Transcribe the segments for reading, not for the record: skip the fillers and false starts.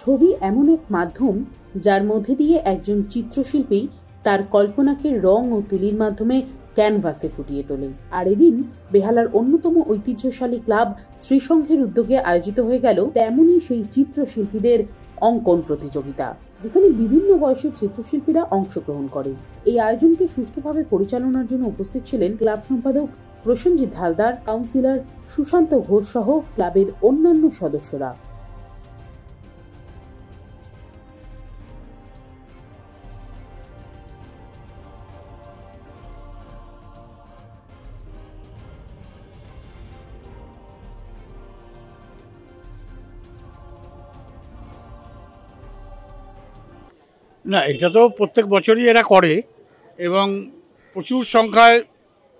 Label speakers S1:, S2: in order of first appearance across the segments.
S1: ছবি এমন এক মাধ্যম যার মধ্যে দিয়ে একজন চিত্রশিল্পী তার কল্পনাকে রং ও তুলির মাধ্যমে ক্যানভাসে ফুটিয়ে তোলে। আর এদিন বেহালার অন্যতম ঐতিহ্যশালী ক্লাব শ্রীসংঘের উদ্যোগে আয়োজিত হয়ে গেল তেমনই সেই চিত্রশিল্পীদের অঙ্কন প্রতিযোগিতা, যেখানে বিভিন্ন বয়সের চিত্রশিল্পীরা অংশগ্রহণ করে। এই আয়োজনকে সুষ্ঠুভাবে পরিচালনার জন্য উপস্থিত ছিলেন ক্লাব সম্পাদক প্রসেনজিৎ হালদার, কাউন্সিলর সুশান্ত ঘোষ সহ ক্লাবের অন্যান্য সদস্যরা।
S2: না, এটা তো প্রত্যেক বছরই এরা করে এবং প্রচুর সংখ্যায়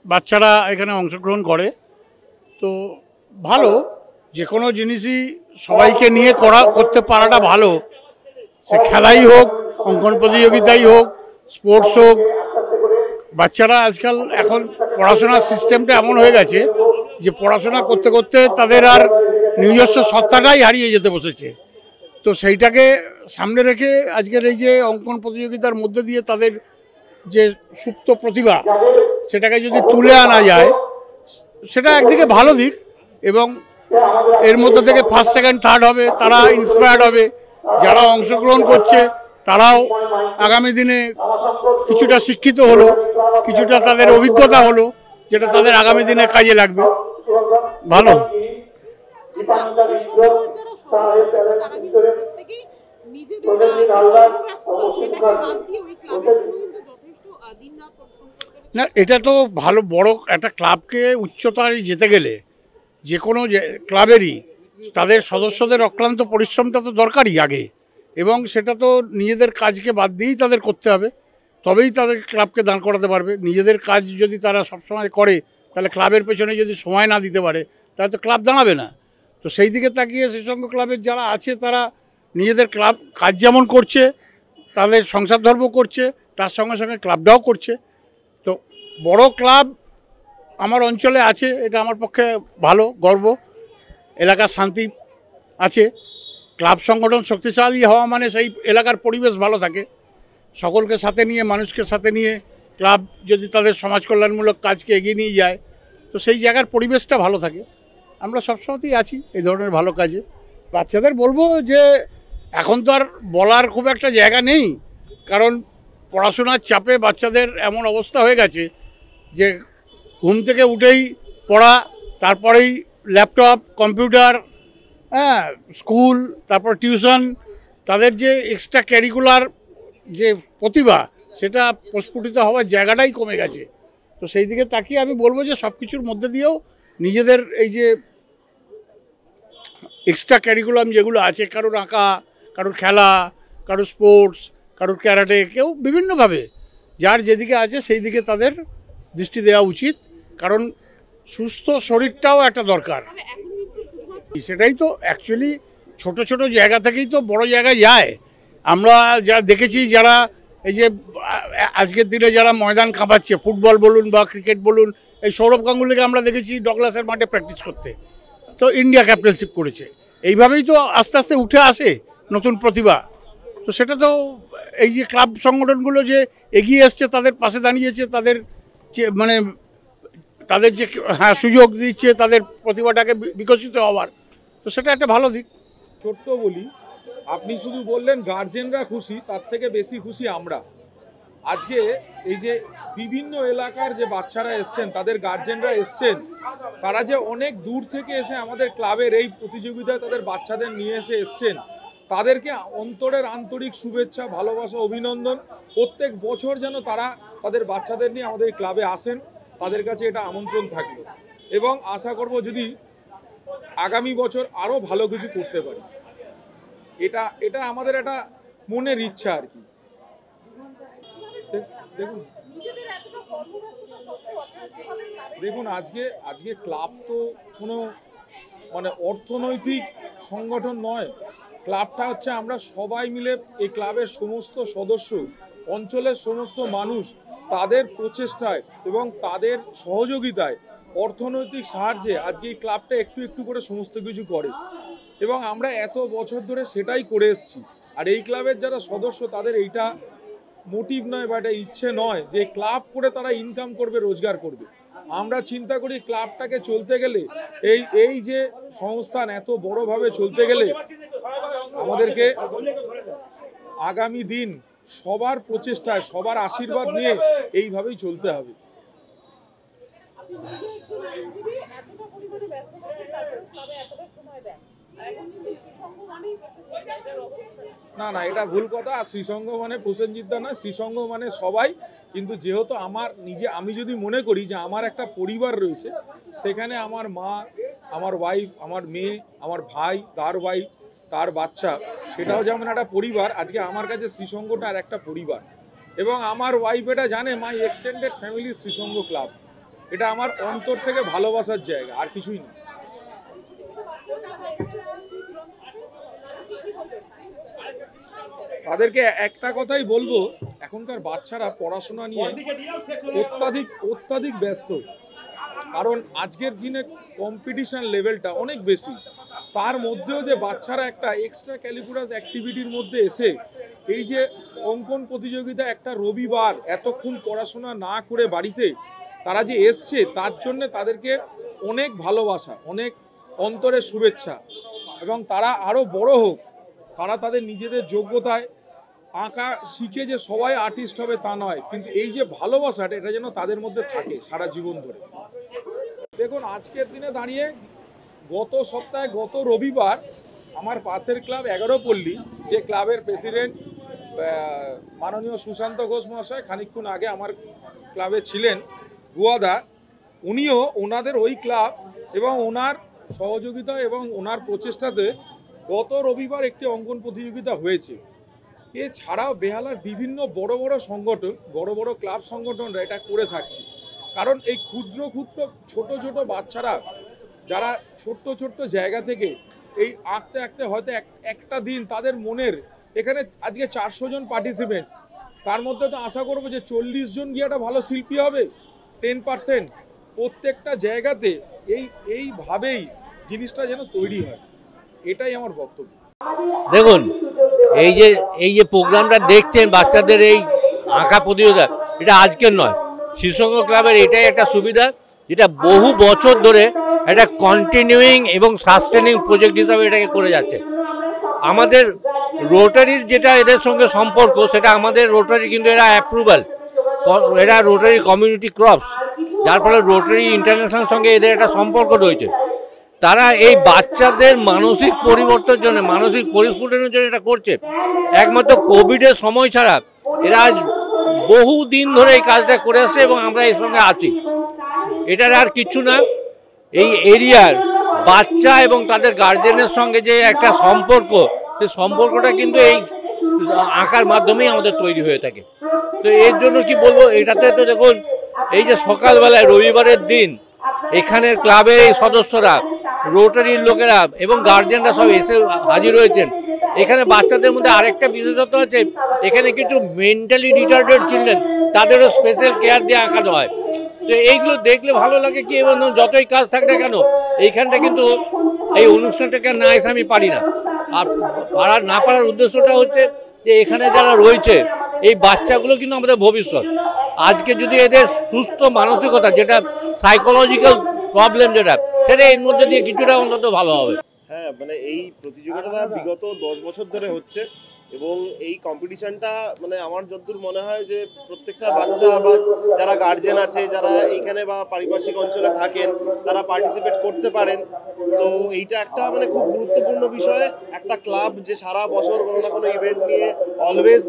S2: বাচ্চারা এখানে অংশগ্রহণ করে। তো ভালো, যে কোনো জিনিসই সবাইকে নিয়ে করতে পারাটা ভালো। সে খেলাই হোক, অঙ্কন প্রতিযোগিতাই হোক, স্পোর্টস হোক। বাচ্চারা আজকাল এখন পড়াশোনার সিস্টেমটা এমন হয়ে গেছে যে পড়াশোনা করতে করতে তাদের আর নিজস্ব সত্তাটাই হারিয়ে যেতে বসেছে। তো সেইটাকে সামনে রেখে আজকের এই যে অঙ্কন প্রতিযোগিতার মধ্যে দিয়ে তাদের যে সুপ্ত প্রতিভা সেটাকে যদি তুলে আনা যায়, সেটা একদিকে ভালো দিক। এবং এর মধ্যে থেকে ফার্স্ট সেকেন্ড থার্ড হবে, তারা ইন্সপায়ার্ড হবে। যারা অংশগ্রহণ করছে তারাও আগামী দিনে কিছুটা শিক্ষিত হলো, কিছুটা তাদের অভিজ্ঞতা হলো, যেটা তাদের আগামী দিনে কাজে লাগবে। ভালো। না, এটা তো ভালো। বড় একটা ক্লাবকে উচ্চতায় যেতে গেলে যে কোনো ক্লাবেরই তাদের সদস্যদের অক্লান্ত পরিশ্রমটা তো দরকারই আগে, এবং সেটা তো নিজেদের কাজকে বাদ দিয়েই তাদের করতে হবে, তবেই তাদের ক্লাবকে দাঁড় করাতে পারবে। নিজেদের কাজ যদি তারা সবসময় করে, তাহলে ক্লাবের পেছনে যদি সময় না দিতে পারে, তাহলে তো ক্লাব দাঁড়াবে না। তো সেই দিকে তাকিয়ে শ্রীসংঘ ক্লাবের যারা আছে তারা নিজেদের ক্লাব কাজ যেমন করছে, তাদের সংসার ধর্ম করছে, তার সঙ্গে সঙ্গে ক্লাবটাও করছে। তো বড় ক্লাব আমার অঞ্চলে আছে, এটা আমার পক্ষে ভালো, গর্ব। এলাকার শান্তি আছে। ক্লাব সংগঠন শক্তিশালী হওয়া মানে সেই এলাকার পরিবেশ ভালো থাকে। সকলকে সাথে নিয়ে, মানুষকে সাথে নিয়ে ক্লাব যদি তাদের সমাজ কল্যাণমূলক কাজকে এগিয়ে নিয়ে যায়, তো সেই জায়গার পরিবেশটা ভালো থাকে। আমরা সবসময়তেই আছি এই ধরনের ভালো কাজে। বাচ্চাদের বলবো যে এখন তো আর বলার খুব একটা জায়গা নেই, কারণ পড়াশোনার চাপে বাচ্চাদের এমন অবস্থা হয়ে গেছে যে ঘুম থেকে উঠেই পড়া, তারপরেই ল্যাপটপ, কম্পিউটার, স্কুল, তারপর টিউশন। তাদের যে এক্সট্রা ক্যারিকুলার যে প্রতিভা, সেটা প্রস্ফুটিত হওয়ার জায়গাটাই কমে গেছে। তো সেই দিকে তাকিয়ে আমি বলবো যে সব কিছুর মধ্যে দিয়েও নিজেদের এই যে এক্সট্রা ক্যারিকুলাম যেগুলো আছে, কারোর আঁকা, কারোর খেলা, কারোর স্পোর্টস, কারোর ক্যারাটে, কেউ বিভিন্নভাবে যার যেদিকে আছে সেই দিকে তাদের দৃষ্টি দেওয়া উচিত, কারণ সুস্থ শরীরটাও একটা দরকার। সেটাই তো অ্যাকচুয়ালি ছোট ছোট জায়গা থেকেই তো বড় জায়গায় যায়। আমরা যারা দেখেছি, যারা এই যে আজকের দিনে যারা ময়দান কাঁপাচ্ছে, ফুটবল বলুন বা ক্রিকেট বলুন, এই সৌরভ গাঙ্গুলিকে আমরা দেখেছি ডগলাসের মাঠে প্র্যাকটিস করতে, তো ইন্ডিয়া ক্যাপ্টেনশিপ করেছে। এইভাবেই তো আস্তে আস্তে উঠে আসে নতুন প্রতিভা। তো সেটা তো এই যে ক্লাব সংগঠনগুলো যে এগিয়ে এসছে, তাদের পাশে দাঁড়িয়েছে, তাদের যে মানে তাদের যে সুযোগ দিচ্ছে তাদের প্রতিভাটাকে বিকশিত হওয়ার, তো সেটা একটা ভালো দিক।
S3: ছোট্ট বলি, আপনি শুধু বললেন গার্জেনরা খুশি, তার থেকে বেশি খুশি আমরা। আজকে এই যে বিভিন্ন এলাকার যে বাচ্চারা এসছেন, তাদের গার্জেনরা এসছেন, তারা যে অনেক দূর থেকে এসে আমাদের ক্লাবের এই প্রতিযোগিতায় তাদের বাচ্চাদের নিয়ে এসছেন, তাদেরকে অন্তরের আন্তরিক শুভেচ্ছা, ভালোবাসা, অভিনন্দন। প্রত্যেক বছর যেন তারা তাদের বাচ্চাদের নিয়ে আমাদের ক্লাবে আসেন, তাদের কাছে এটা আমন্ত্রণ থাকলো। এবং আশা করব যদি আগামী বছর আরও ভালো কিছু করতে পারি। এটা আমাদের একটা মনের ইচ্ছা আর কি। দেখুন আজকে ক্লাব তো কোনো মানে অর্থনৈতিক সংগঠন নয়। ক্লাবটা হচ্ছে আমরা সবাই মিলে, এই ক্লাবের সমস্ত সদস্য, অঞ্চলের সমস্ত মানুষ, তাদের প্রচেষ্টায় এবং তাদের সহযোগিতায়, অর্থনৈতিক সাহায্যে আজকে এই ক্লাবটা একটু একটু করে সমস্ত কিছু করে। এবং আমরা এত বছর ধরে সেটাই করে এসেছি। আর এই ক্লাবের যারা সদস্য তাদের এইটা মোটিভ নয় বা এটা ইচ্ছে নয় যে ক্লাব করে তারা ইনকাম করবে, রোজগার করবে। আমরা চিন্তা করি ক্লাবটাকে চলতে গেলে এই যে সংস্থান এত বড়ভাবে চলতে গেলে আমাদেরকে আগামী দিন সবার প্রচেষ্টায়, সবার আশীর্বাদ নিয়ে এইভাবেই চলতে হবে। না না, এটা ভুল কথা। শ্রীসংঘ মানে প্রসেনজিৎ দা না, শ্রীসংঘ মানে সবাই। কিন্তু যেহেতু আমি যদি মনে করি যে আমার একটা পরিবার রয়েছে, সেখানে আমার মা, আমার ওয়াইফ, আমার মেয়ে, আমার ভাই, তার ওয়াইফ, তার বাচ্চা, সেটাও যেমন একটা পরিবার। আজকে আমার কাছে শ্রীসংঘটা আর একটা পরিবার। এবং আমার ওয়াইফ এটা জানে, মাই এক্সটেন্ডেড ফ্যামিলি শ্রীসংঘ ক্লাব। এটা আমার অন্তর থেকে ভালোবাসার জায়গা, আর কিছুই না। তাদেরকে একটা কথাই বলবো, এখনকার বাচ্চারা পড়াশোনা নিয়ে অত্যাধিক ব্যস্ত। কারণ আজকের দিনে কম্পিটিশন লেভেলটা অনেক বেশি। তার মধ্যেও যে বাচ্চারা একটা এক্সট্রা ক্যালিকুলাস অ্যাক্টিভিটির মধ্যে এসে এই যে অঙ্কন প্রতিযোগিতা, একটা রবিবার এতক্ষণ পড়াশোনা না করে বাড়িতে তারা যে এসছে, তার জন্য তাদেরকে অনেক ভালোবাসা, অনেক অন্তরের শুভেচ্ছা। এবং তারা আরও বড় হোক, তারা তাদের নিজেদের যোগ্যতায় আঁকা শিখে যে সবাই আর্টিস্ট হবে তা নয়, কিন্তু এই যে ভালোবাসাটা, এটা যেন তাদের মধ্যে থাকে সারা জীবন ধরে। দেখুন, আজকের দিনে দাঁড়িয়ে গত রবিবার আমার পাশের ক্লাব 11 পল্লী, যে ক্লাবের প্রেসিডেন্ট মাননীয় সুশান্ত ঘোষ মহাশয় খানিকক্ষণ আগে আমার ক্লাবে ছিলেন, গুয়াদা, উনিও ওনাদের ওই ক্লাব এবং ওনার সহযোগিতা এবং ওনার প্রচেষ্টাতে গত রবিবার একটি অঙ্কন প্রতিযোগিতা হয়েছে। এছাড়াও বেহালার বিভিন্ন বড় বড় সংগঠন, বড় বড় ক্লাব সংগঠনরা এটা করে থাকছে। কারণ এই ক্ষুদ্র ছোট বাচ্চারা যারা ছোট্ট জায়গা থেকে এই আঁকতে হয়তো একটা দিন তাদের মনের, এখানে আজকে 400 জন পার্টিসিপেন্ট, তার মধ্যে তো আশা করবো যে 40 জন গিয়ে একটা ভালো শিল্পী হবে। 10% প্রত্যেকটা জায়গাতে এইভাবেই জিনিসটা যেন তৈরি হয়, এটাই আমার বক্তব্য।
S4: দেখুন, এই যে প্রোগ্রামটা দেখছেন, বাচ্চাদের এই আঁকা প্রতিযোগিতা, এটা আজকের নয়। শ্রীসংঘ ক্লাবের এটাই একটা সুবিধা, যেটা বহু বছর ধরে একটা কন্টিনিউইং এবং সাস্টেনিং প্রজেক্ট হিসাবে এটাকে করে যাচ্ছে। আমাদের রোটারির যেটা এদের সঙ্গে সম্পর্ক, সেটা আমাদের রোটারি কিন্তু এরা অ্যাপ্রুভাল, এরা রোটারি কমিউনিটি ক্রপস, যার ফলে রোটারি ইন্টারন্যাশনাল সঙ্গে এদের একটা সম্পর্ক রয়েছে। তারা এই বাচ্চাদের মানসিক পরিবর্তনের জন্য, মানসিক পরিস্ফুটনের জন্য এটা করছে। একমাত্র কোভিডের সময় ছাড়া এরা বহু দিন ধরে এই কাজটা করে আসছে এবং আমরা এর সঙ্গে আছি। এটার আর কিছু না, এই এরিয়ার বাচ্চা এবং তাদের গার্জেনের সঙ্গে যে একটা সম্পর্ক, সেই সম্পর্কটা কিন্তু এই আঁকার মাধ্যমেই আমাদের তৈরি হয়ে থাকে। তো এর জন্য কি বলবো, এটাতে তো দেখুন, এই যে সকালবেলায় রবিবারের দিন এখানের ক্লাবের এই সদস্যরা, রোটারির লোকেরা এবং গার্জেনরা সব এসে হাজির হয়েছেন। এখানে বাচ্চাদের মধ্যে আরেকটা বিশেষত্ব আছে, এখানে কিছু মেন্টালি রিটার্ডেড চিলড্রেন, তাদেরও স্পেশাল কেয়ার দিয়ে আঁকানো হয়। তো এইগুলো দেখলে ভালো লাগে কি, এবং যতই কাজ থাক না কেন, এইখানটা কিন্তু এই অনুষ্ঠানটাকে না এসে আমি পারি না। আর না পারার উদ্দেশ্যটা হচ্ছে যে এখানে যারা রয়েছে এই বাচ্চাগুলো কিন্তু আমাদের ভবিষ্যৎ। আজকে যদি এদের সুস্থ মানসিকতা, যেটা সাইকোলজিক্যাল প্রবলেম যেটা, সেটা এর মধ্যে দিয়ে কিছুটা অন্তত ভালো হবে।
S5: হ্যাঁ, মানে এই প্রতিযোগিতাটা বিগত 10 বছর ধরে হচ্ছে এবং এই কম্পিটিশনটা মানে আমার যতদূর মনে হয় যে প্রত্যেকটা বাচ্চা বা যারা গার্জেন আছে, যারা এইখানে বা পারিপার্শ্বিক অঞ্চলে থাকেন, তারা পার্টিসিপেট করতে পারেন। তো এইটা একটা মানে খুব গুরুত্বপূর্ণ বিষয়। একটা ক্লাব যে সারা বছর কোনো না কোনো ইভেন্ট নিয়ে অলওয়েজ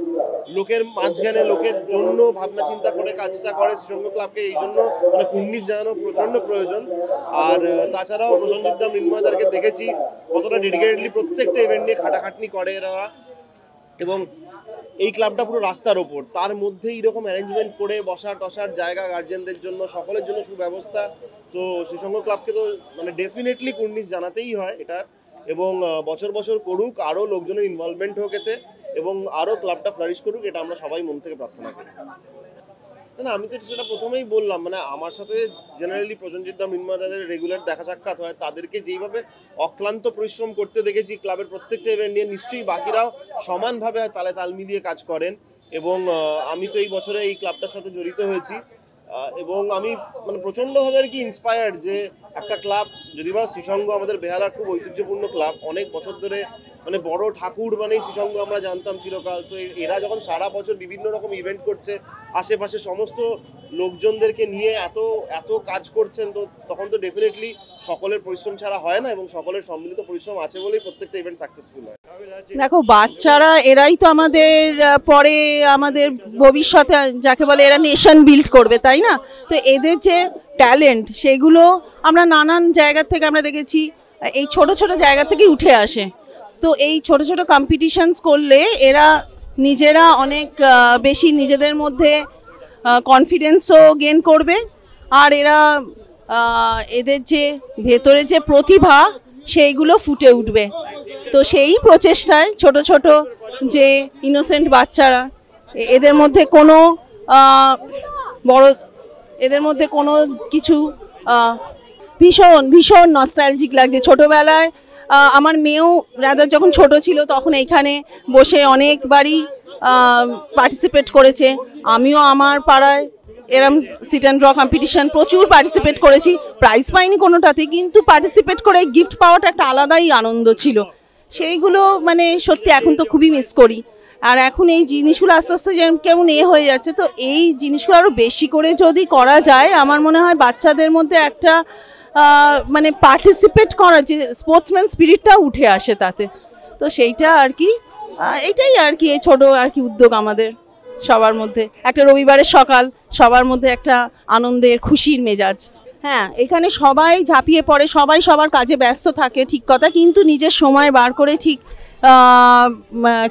S5: লোকের মাঝখানে, লোকের জন্য ভাবনা চিন্তা করে কাজটা করে, শ্রীসংঘ ক্লাবকে এই জন্য মানে কুর্নিশ জানানো প্রচণ্ড প্রয়োজন। আর তাছাড়াও প্রসেনজিৎ দা, মৃন্ময়দারকে দেখেছি কতটা ডেডিকেটেডলি প্রত্যেকটা ইভেন্ট নিয়ে খাটাখাটনি করে এরা। এবং এই ক্লাবটা পুরো রাস্তার ওপর, তার মধ্যে এইরকম অ্যারেঞ্জমেন্ট করে বসার জায়গা, গার্জেনদের জন্য, সকলের জন্য সুব্যবস্থা। তো শ্রীসংঘ ক্লাবকে তো মানে ডেফিনেটলি কুর্নিশ জানাতেই হয় এটার। এবং বছর বছর করুক, আরও লোকজনের ইনভলভমেন্ট হোক এতে, এবং আরও ক্লাবটা ফ্লারিশ করুক, এটা আমরা সবাই মন থেকে প্রার্থনা করি। না, আমি তো সেটা প্রথমেই বললাম, মানে আমার সাথে জেনারেলি প্রসেনজিৎ দা, মৃন্ময়দাদের রেগুলার দেখা সাক্ষাৎ হয়, তাদেরকে যেইভাবে অক্লান্ত পরিশ্রম করতে দেখেছি ক্লাবের প্রত্যেকটা ইভেন্ট নিয়ে, নিশ্চয়ই বাকিরাও সমানভাবে তালে তাল মিলিয়ে কাজ করেন। এবং আমি তো এই বছরে এই ক্লাবটার সাথে জড়িত হয়েছি এবং আমি মানে প্রচণ্ডভাবে আর কি ইন্সপায়ার্ড যে একটা ক্লাব, যদি বা শ্রীসঙ্গ আমাদের বেহালার খুব ঐতিহ্যপূর্ণ ক্লাব, অনেক বছর ধরে মানে বড় ঠাকুর মানেই শ্রীসঙ্গ আমরা জানতাম চিরকাল। তো এরা যখন সারা বছর বিভিন্ন রকম ইভেন্ট করছে, আশেপাশে সমস্ত লোকজনদেরকে নিয়ে এত এত কাজ করছেন, তো তখন তো ডেফিনেটলি সকলের পরিশ্রম ছাড়া হয় না এবং সকলের সম্মিলিত পরিশ্রম আছে বলেই প্রত্যেকটা ইভেন্ট সাকসেসফুল হয়।
S6: দেখো, বাচ্চারা এরাই তো আমাদের পরে আমাদের ভবিষ্যতে যাকে বলে এরা নেশন বিল্ড করবে, তাই না? তো এদের যে ট্যালেন্ট সেগুলো আমরা নানান জায়গা থেকে আমরা দেখেছি এই ছোট ছোট জায়গা থেকেই উঠে আসে। তো এই ছোট ছোট কম্পিটিশনস করলে এরা নিজেরা অনেক বেশি নিজেদের মধ্যে কনফিডেন্সও গেইন করবে, আর এরা এদের যে ভেতরে যে প্রতিভা সেইগুলো ফুটে উঠবে। তো সেই প্রচেষ্টায় ছোট ছোট যে ইনোসেন্ট বাচ্চারা, এদের মধ্যে কোনো বড়, এদের মধ্যে কোনো কিছু ভীষণ ভীষণ নস্টালজিক লাগছে। ছোটোবেলায় আমার মেয়েও রাদার যখন ছোট ছিল তখন এইখানে বসে অনেকবারই পার্টিসিপেট করেছে। আমিও আমার পাড়ায় এরম সিট অ্যান্ড ড্র কম্পিটিশন প্রচুর পার্টিসিপেট করেছি, প্রাইজ পাইনি কোনোটাতে, কিন্তু পার্টিসিপেট করে গিফট পাওয়াটা একটা আলাদাই আনন্দ ছিল। সেইগুলো মানে সত্যি এখন তো খুবই মিস করি। আর এখন এই জিনিসগুলো আস্তে আস্তে কেমন হয়ে যাচ্ছে, তো এই জিনিসগুলো আরও বেশি করে যদি করা যায়, আমার মনে হয় বাচ্চাদের মধ্যে একটা মানে পার্টিসিপেট করার যে স্পোর্টসম্যান স্পিরিটটা উঠে আসে তাতে। তো সেইটা আর কি, এটাই আর কি এই ছোটো আর কি উদ্যোগ আমাদের সবার মধ্যে, একটা রবিবারের সকাল সবার মধ্যে একটা আনন্দের খুশির মেজাজ। হ্যাঁ, এখানে সবাই ঝাঁপিয়ে পড়ে, সবাই সবার কাজে ব্যস্ত থাকে, ঠিক কথা, কিন্তু নিজের সময় বার করে ঠিক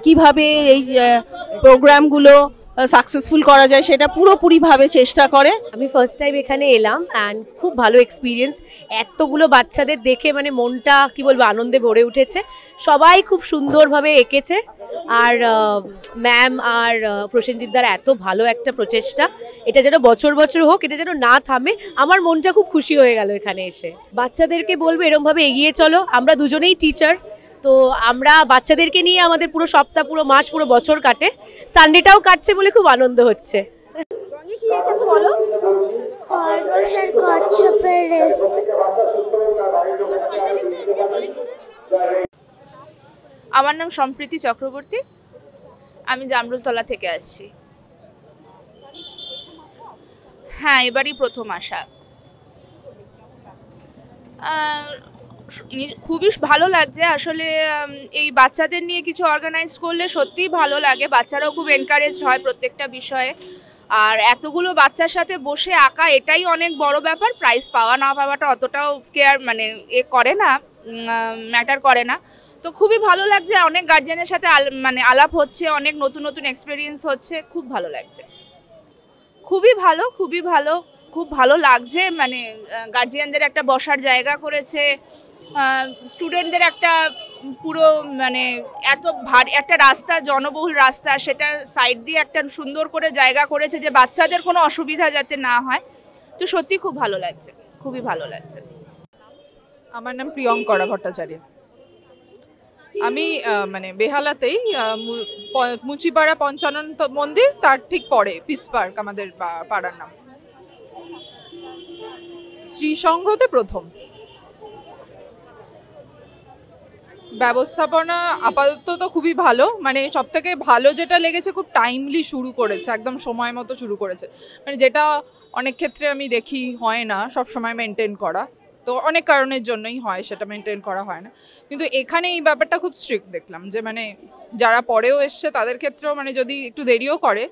S6: কিভাবে এই প্রোগ্রামগুলো সাকসেসফুল করা যায় সেটা পুরোপুরিভাবে চেষ্টা করে।
S7: আমি ফার্স্ট টাইম এখানে এলাম অ্যান্ড খুব ভালো এক্সপিরিয়েন্স। এতগুলো বাচ্চাদের দেখে মানে মনটা কি বলবো আনন্দে ভরে উঠেছে। সবাই খুব সুন্দরভাবে এঁকেছে, আর ম্যাম আর প্রসেনজিৎ দার এত ভালো একটা প্রচেষ্টা, এটা যেন বছর বছর হোক, এটা যেন না থামে। আমার মনটা খুব খুশি হয়ে গেল এখানে এসে। বাচ্চাদেরকে বলবো এরমভাবে এগিয়ে চলো। আমরা দুজনেই টিচার, তো আমরা বাচ্চাদেরকে নিয়ে আমাদের পুরো সপ্তাহ, পুরো মাস, পুরো বছর কাটে। সানডেটাও কাটছে বলে খুব আনন্দ হচ্ছে।
S8: আমার নাম সম্প্রীতি চক্রবর্তী, আমি জামরুলতলা থেকে আসছি। হ্যাঁ, এবারই প্রথম আসা। খুবই ভালো লাগছে আসলে। এই বাচ্চাদের নিয়ে কিছু অর্গানাইজ করলে সত্যিই ভালো লাগে, বাচ্চারাও খুব এনকারেজ হয় প্রত্যেকটা বিষয়ে। আর এতগুলো বাচ্চার সাথে বসে আঁকা এটাই অনেক বড় ব্যাপার। প্রাইজ পাওয়া না পাওয়াটা অতটাও কেয়ার মানে করে না, ম্যাটার করে না। তো খুবই ভালো লাগছে, অনেক গার্জিয়ানের সাথে মানে আলাপ হচ্ছে, অনেক নতুন নতুন এক্সপিরিয়েন্স হচ্ছে, খুব ভালো লাগছে। খুবই ভালো, খুবই ভালো, খুব ভালো লাগছে। মানে গার্জিয়ানদের একটা বসার জায়গা করেছে, স্টুডেন্টদের একটা পুরো মানে এত ভারী একটা রাস্তা, জনবহুল রাস্তা, সেটা সাইড দিয়ে একটা সুন্দর করে জায়গা করেছে যে বাচ্চাদের কোনো অসুবিধা যাতে না হয়। তো সত্যি খুব ভালো লাগছে, খুবই ভালো লাগছে।
S9: আমার নাম প্রিয়ঙ্করা ভট্টাচার্য। আমি মানে বেহালাতেই মুচিপাড়া পঞ্চানন মন্দির, তার ঠিক পরে পিস পার্ক আমাদের পাড়ার নাম। শ্রীসংঘতে প্রথম। ব্যবস্থাপনা আপাতত তো খুবই ভালো, মানে সব থেকে ভালো যেটা লেগেছে খুব টাইমলি শুরু করেছে, একদম সময় মতো শুরু করেছে, মানে যেটা অনেক ক্ষেত্রে আমি দেখি হয় না সব সময় মেনটেন করা, তো অনেক কারণের জন্যই হয় সেটা মেনটেন করা হয় না। কিন্তু এখানে এই ব্যাপারটা খুব স্ট্রিক্ট দেখলাম, যে মানে যারা পরেও এসছে তাদের ক্ষেত্রেও মানে যদি একটু দেরিও করে,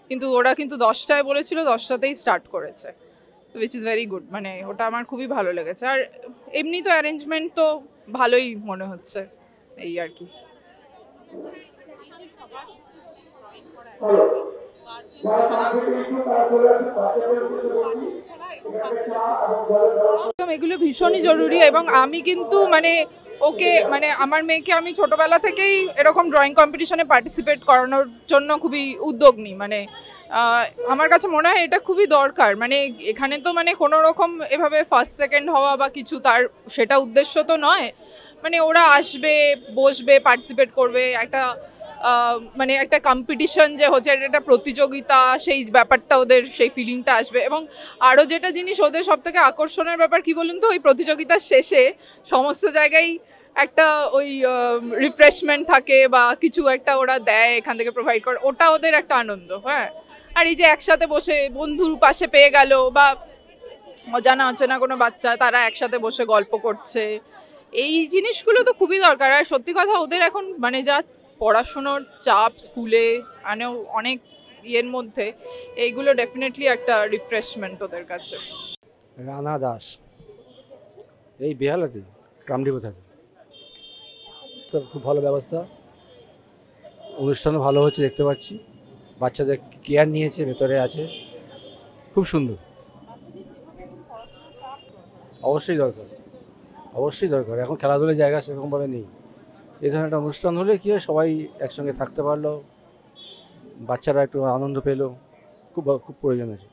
S9: কিন্তু ওরা কিন্তু 10টায় বলেছিল, 10টাতেই স্টার্ট করেছে, উইচ ইজ ভেরি গুড। মানে ওটা আমার খুবই ভালো লেগেছে। আর এমনি তো অ্যারেঞ্জমেন্ট তো ভালোই মনে হচ্ছে, এই আর কি। এগুলো ভীষণই জরুরি, এবং আমি কিন্তু মানে ওকে মানে আমার মেয়েকে আমি ছোটবেলা থেকেই এরকম ড্রয়িং কম্পিটিশনে পার্টিসিপেট করানোর জন্য খুবই উদ্যোগ নিই। মানে আমার কাছে মনে হয় এটা খুবই দরকার, মানে এখানে তো মানে কোনো রকম এভাবে ফার্স্ট সেকেন্ড হওয়া বা কিছু তার সেটা উদ্দেশ্য তো নয়, মানে ওরা আসবে, বসবে, পার্টিসিপেট করবে, একটা মানে একটা কম্পিটিশন যে হচ্ছে, এটা একটা প্রতিযোগিতা, সেই ব্যাপারটা ওদের সেই ফিলিংটা আসবে। এবং আরও যেটা জিনিস ওদের সব থেকে আকর্ষণের ব্যাপার কি বলুন তো, ওই প্রতিযোগিতার শেষে সমস্ত জায়গায় একটা ওই রিফ্রেশমেন্ট থাকে বা কিছু একটা ওরা দেয় এখান থেকে প্রোভাইড করে, ওটা ওদের একটা আনন্দ। হ্যাঁ, আর এই যে একসাথে বসে বন্ধুর পাশে পেয়ে গেল বা অজানা অচেনা কোনো বাচ্চা, তারা একসাথে বসে গল্প করছে, এই জিনিসগুলো তো খুবই দরকার। আর সত্যি কথা, ওদের এখন মানে যা পড়াশুনোর চাপ স্কুলে, মানে অনেক ইয়ের মধ্যে এইগুলো ডেফিনেটলি একটা রিফ্রেশমেন্ট ওদের কাছে।
S10: রানা দাস, এই বেহালাতে কামডিপো থাকে, তো খুব ভালো ব্যবস্থা, অনুষ্ঠানও ভালো হচ্ছে দেখতে পাচ্ছি, বাচ্চাদের কেয়ার নিয়েছে, ভেতরে আছে, খুব সুন্দর। অবশ্যই দরকার, অবশ্যই দরকার। এখন খেলাধুলার জায়গা সেরকমভাবে নেই, এই ধরনের একটা অনুষ্ঠান হলে কী হয়, সবাই একসঙ্গে থাকতে পারলো, বাচ্চারা একটু আনন্দ পেলো, খুব খুব প্রয়োজন আছে।